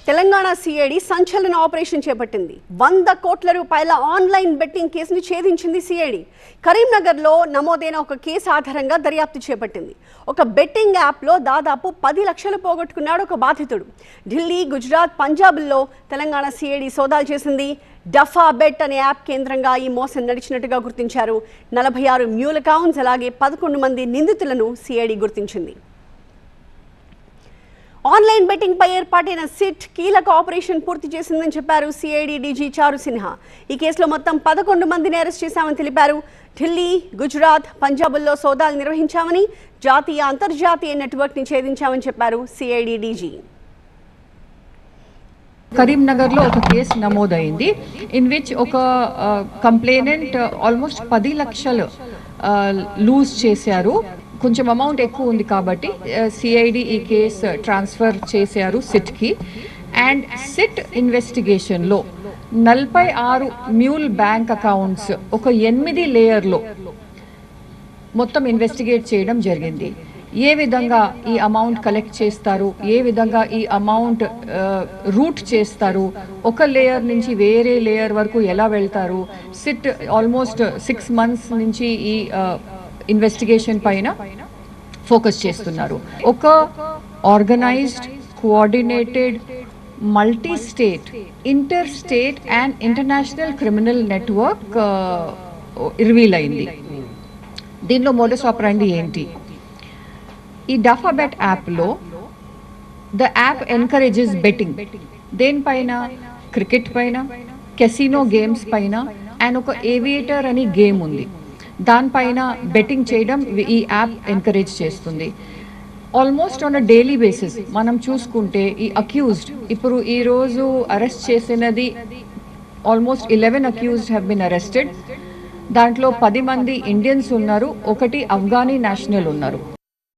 Telangana CID సంచలన operation చేపట్టింది. 100 కోట్ల రూపాయల ఆన్లైన్ బెట్టింగ్ కేసుని ఛేదించింది సిఐడి. కరీంనగర్లో నమోదైన ఒక కేసు ఆధారంగా దర్యాప్తు చేపట్టింది. ఒక బెట్టింగ్ యాప్లో దాదాపు 10 లక్షలు పోగొట్టుకున్నాడు ఒక బాధితుడు. ఢిల్లీ, గుజరాత్, పంజాబ్లో తెలంగాణ సిఐడి సోదాలు చేసింది. డఫా బెట్ అనే యాప్ కేంద్రంగా ఈ మోసం నడిచినట్టుగా గుర్తించారు. 46 మ్యూల్ అకౌంట్స్ అలాగే 11 మంది నిందితులను సిఐడి గుర్తించింది. ఆన్లైన్ బెట్టింగ్ పై ఏర్పాటైన సిట్ కీలక ఆపరేషన్ పూర్తి చేసిందని చెప్పారు సిఐడి డీజీ చారు సిన్హా. ఈ కేసులో మొత్తం 11 మందిని అరెస్ట్ చేశామని తెలిపారు. ఢిల్లీ, గుజరాత్, పంజాబ్లో సోదాలు నిర్వహించామని, జాతీయ, అంతర్జాతీయ నెట్వర్క్ని ఛేదించామని చెప్పారు సిఐడి డీజీ. కరీంనగర్లో ఒక కేసు నమోదైంది. ఇన్ విచ్ ఒక కంప్లైనెంట్ ఆల్మోస్ట్ 10 లక్షలు లూజ్ చేశారు. కొంచెం అమౌంట్ ఎక్కువ ఉంది కాబట్టి సిఐడి ఈ కేసు ట్రాన్స్ఫర్ చేశారు సిట్కి. అండ్ సిట్ ఇన్వెస్టిగేషన్లో 46 మ్యూల్ బ్యాంక్ అకౌంట్స్ ఒక 8 లేయర్లో మొత్తం ఇన్వెస్టిగేట్ చేయడం జరిగింది. ఏ విధంగా ఈ అమౌంట్ కలెక్ట్ చేస్తారు, ఏ విధంగా ఈ అమౌంట్ రూట్ చేస్తారు, ఒక లేయర్ నుంచి వేరే లేయర్ వరకు ఎలా వెళ్తారు. సిట్ ఆల్మోస్ట్ 6 months నుంచి ఈ ఇన్వెస్టిగేషన్ పైన ఫోకస్ చేస్తున్నారు. ఒక organised, coordinated, multi state, inter state and international criminal network reveal అయింది. దీనిలో మోడస్ ఆపరాండి ఏంటి? ఈ డఫా బెట్ యాప్లో ద యాప్ ఎన్కరేజెస్ బెట్టింగ్. దేనిపైన? క్రికెట్ పైన, కెసినో గేమ్స్ పైన అండ్ ఒక ఏవియేటర్ అని గేమ్ ఉంది, దానిపైన బెట్టింగ్ చేయడం ఈ యాప్ ఎంకరేజ్ చేస్తుంది. Almost on a daily basis మనం చూసుకుంటే ఈ అక్యూజ్డ్ ఇప్పుడు ఈరోజు అరెస్ట్ చేసినది almost 11 accused have been arrested. దాంట్లో 10 మంది ఇండియన్స్ ఉన్నారు, 1 అఫ్ఘానీ నేషనల్ ఉన్నారు.